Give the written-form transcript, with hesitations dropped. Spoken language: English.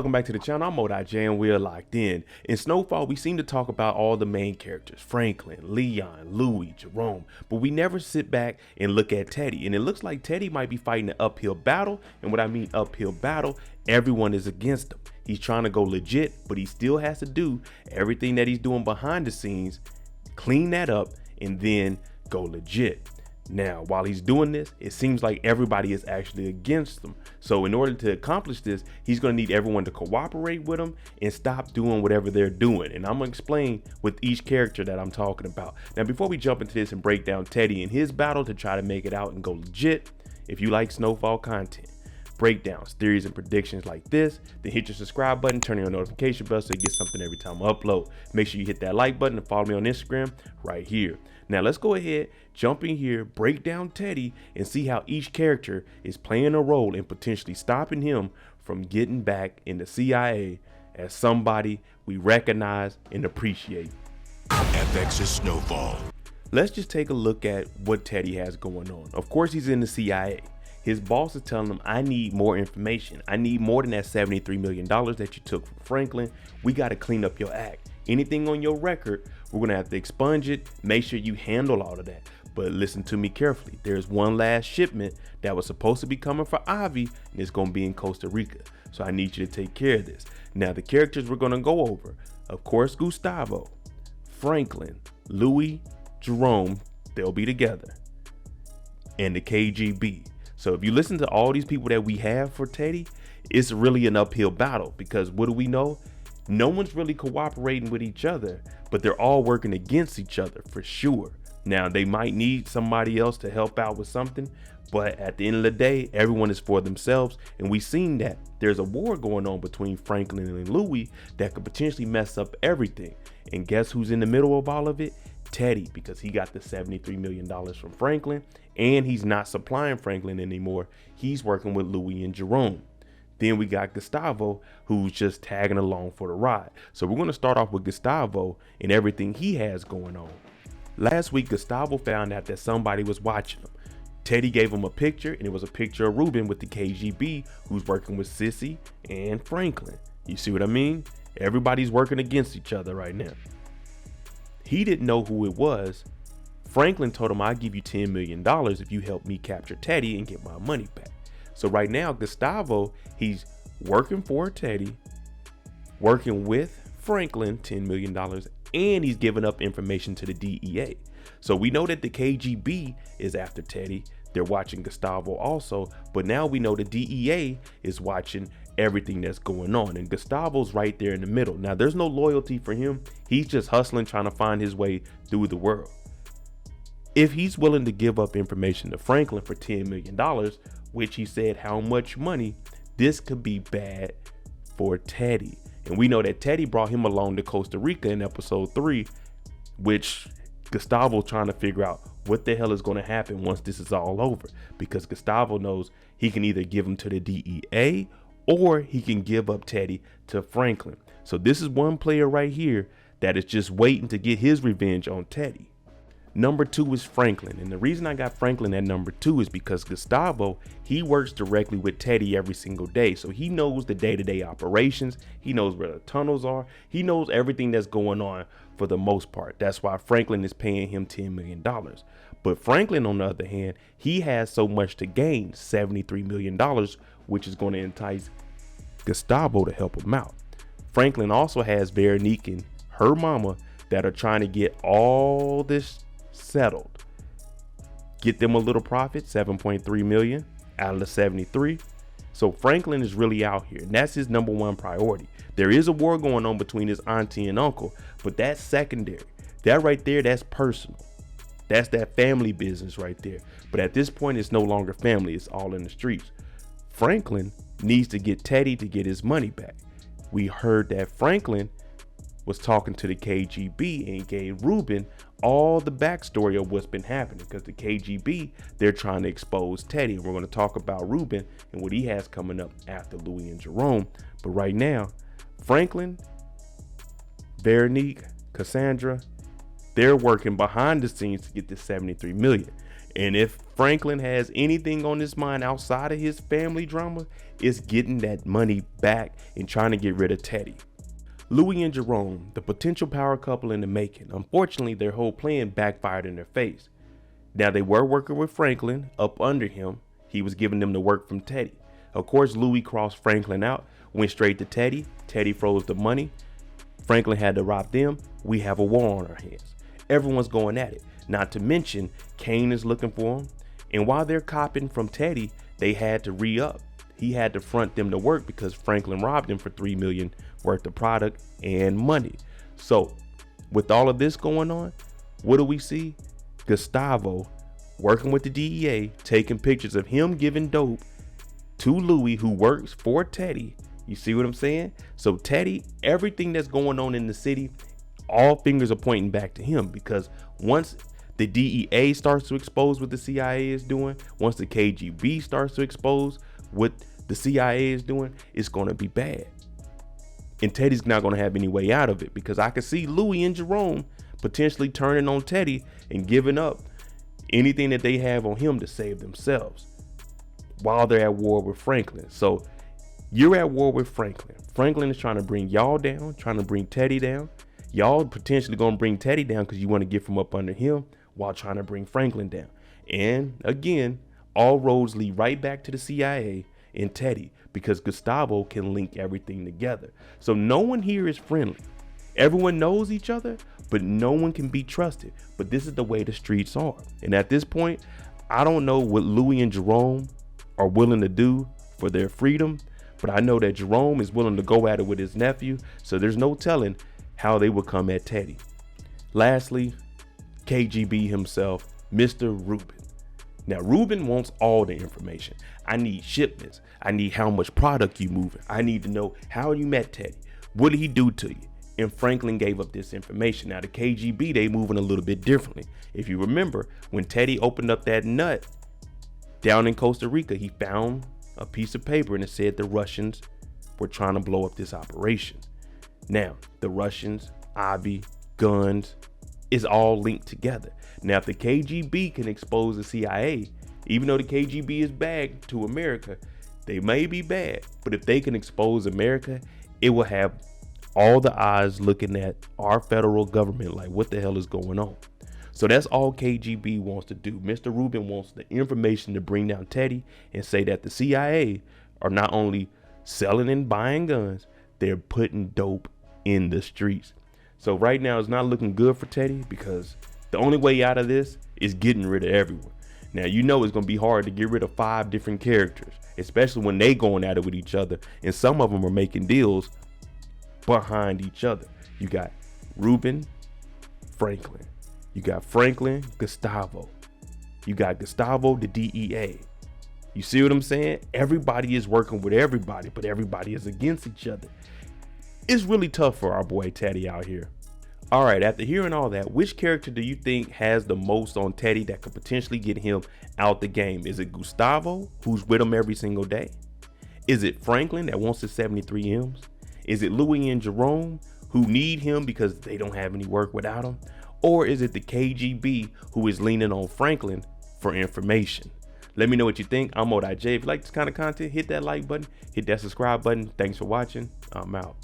welcome back to the channel. I'm Mo.J and we're locked in. In Snowfall, we seem to talk about all the main characters, Franklin, Leon, Louie, Jerome, but we never sit back and look at Teddy. And it looks like Teddy might be fighting an uphill battle. And what I mean uphill battle, everyone is against him. He's trying to go legit, but he still has to do everything that he's doing behind the scenes, clean that up, and then go legit. Now, while he's doing this, it seems like everybody is actually against him. So in order to accomplish this, he's going to need everyone to cooperate with him and stop doing whatever they're doing. And I'm going to explain with each character that I'm talking about. Now, before we jump into this and break down Teddy and his battle to try to make it out and go legit, if you like Snowfall content, breakdowns, theories, and predictions like this, then hit your subscribe button, turn on your notification bell so you get something every time I upload. Make sure you hit that like button and follow me on Instagram right here. Now let's go ahead, jump in here, break down Teddy, and see how each character is playing a role in potentially stopping him from getting back in the CIA as somebody we recognize and appreciate. FX's Snowfall. Let's just take a look at what Teddy has going on. Of course, he's in the CIA. His boss is telling him, I need more information. I need more than that $73 million that you took from Franklin. We got to clean up your act. Anything on your record, we're going to have to expunge it. Make sure you handle all of that. But listen to me carefully. There's one last shipment that was supposed to be coming for Avi, and it's going to be in Costa Rica. So I need you to take care of this. Now, the characters we're going to go over, of course, Gustavo, Franklin, Louie, Jerome, they'll be together, and the KGB. So if you listen to all these people that we have for Teddy, it's really an uphill battle because what do we know? No one's really cooperating with each other, but they're all working against each other for sure. Now, they might need somebody else to help out with something, but at the end of the day, everyone is for themselves. And we've seen that there's a war going on between Franklin and Louie that could potentially mess up everything. And guess who's in the middle of all of it? Teddy, because he got the $73 million from Franklin and he's not supplying Franklin anymore. He's working with Louie and Jerome. Then we got Gustavo, who's just tagging along for the ride. So we're going to start off with Gustavo and everything he has going on. Last week, Gustavo found out that somebody was watching him. Teddy gave him a picture, and it was a picture of Rubin with the KGB, who's working with Cissy and Franklin. You see what I mean? Everybody's working against each other right now. He didn't know who it was. Franklin told him, I'll give you $10 million if you help me capture Teddy and get my money back. So right now, Gustavo, he's working for Teddy, working with Franklin, $10 million, and he's giving up information to the DEA. So we know that the KGB is after Teddy. They're watching Gustavo also, but now we know the DEA is watching everything that's going on, and Gustavo's right there in the middle. Now, there's no loyalty for him. He's just hustling, trying to find his way through the world. If he's willing to give up information to Franklin for $10 million, which he said how much money, this could be bad for Teddy. And we know that Teddy brought him along to Costa Rica in episode 3, which Gustavo's trying to figure out what the hell is going to happen once this is all over, because Gustavo knows he can either give him to the DEA or he can give up Teddy to Franklin. So this is one player right here that is just waiting to get his revenge on Teddy. Number 2 is Franklin, and the reason I got Franklin at number 2 is because Gustavo, he works directly with Teddy every single day, so he knows the day-to-day operations, he knows where the tunnels are, he knows everything that's going on for the most part. That's why Franklin is paying him $10 million. But Franklin, on the other hand, he has so much to gain, $73 million, which is going to entice Gustavo to help him out. Franklin also has Veronique and her mama that are trying to get all this settled, get them a little profit, 7.3 million out of the 73. So Franklin is really out here, and that's his number one priority. There is a war going on between his auntie and uncle, but that's secondary. That right there, that's personal. That's that family business right there. But at this point, it's no longer family, it's all in the streets. Franklin needs to get Teddy to get his money back. We heard that Franklin was talking to the KGB and gave Rubin all the backstory of what's been happening, because the KGB, they're trying to expose Teddy. And we're going to talk about Rubin and what he has coming up after Louie and Jerome. But right now, Franklin, Veronique, Cassandra, they're working behind the scenes to get this 73 million. And if Franklin has anything on his mind outside of his family drama, it's getting that money back and trying to get rid of Teddy. Louie and Jerome, the potential power couple in the making. Unfortunately, their whole plan backfired in their face. Now, they were working with Franklin up under him. He was giving them the work from Teddy. Of course, Louie crossed Franklin out, went straight to Teddy. Teddy froze the money. Franklin had to rob them. We have a war on our hands. Everyone's going at it. Not to mention, Kane is looking for him. And while they're copping from Teddy, they had to re-up. He had to front them to work because Franklin robbed him for $3 million worth of product and money. So with all of this going on, what do we see? Gustavo working with the DEA, taking pictures of him giving dope to Louie, who works for Teddy. You see what I'm saying? So Teddy, everything that's going on in the city, all fingers are pointing back to him, because once the DEA starts to expose what the CIA is doing, once the KGB starts to expose what the CIA is doing, it's going to be bad. And Teddy's not going to have any way out of it, because I can see Louie and Jerome potentially turning on Teddy and giving up anything that they have on him to save themselves while they're at war with Franklin. So you're at war with Franklin. Franklin is trying to bring y'all down, trying to bring Teddy down. Y'all potentially going to bring Teddy down because you want to get from up under him while trying to bring Franklin down. And again, all roads lead right back to the CIA and Teddy, because Gustavo can link everything together. So no one here is friendly. Everyone knows each other, but no one can be trusted. But this is the way the streets are. And at this point, I don't know what Louie and Jerome are willing to do for their freedom, but I know that Jerome is willing to go at it with his nephew. So there's no telling how they would come at Teddy. Lastly, KGB himself, Mr. Rubin. Now, Rubin wants all the information. I need shipments. I need how much product you moving. I need to know how you met Teddy. What did he do to you? And Franklin gave up this information. Now, the KGB, they moving a little bit differently. If you remember, when Teddy opened up that nut down in Costa Rica, he found a piece of paper and it said the Russians were trying to blow up this operation. Now, the Russians, Avi, guns, is all linked together. Now, if the KGB can expose the CIA, even though the KGB is bad to America, they may be bad, but if they can expose America, it will have all the eyes looking at our federal government like, what the hell is going on? So that's all KGB wants to do. Mr. Rubin wants the information to bring down Teddy and say that the CIA are not only selling and buying guns, they're putting dope in the streets. So right now it's not looking good for Teddy, because the only way out of this is getting rid of everyone. Now, you know it's going to be hard to get rid of 5 different characters, especially when they going at it with each other. And some of them are making deals behind each other. You got Rubin, Franklin. You got Franklin, Gustavo. You got Gustavo, the DEA. You see what I'm saying? Everybody is working with everybody, but everybody is against each other. It's really tough for our boy Teddy out here. All right, after hearing all that, which character do you think has the most on Teddy that could potentially get him out the game? Is it Gustavo, who's with him every single day? Is it Franklin that wants his 73 M's? Is it Louie and Jerome, who need him because they don't have any work without him? Or is it the KGB, who is leaning on Franklin for information? Let me know what you think. I'm Mo.J. If you like this kind of content, hit that like button, hit that subscribe button. Thanks for watching. I'm out.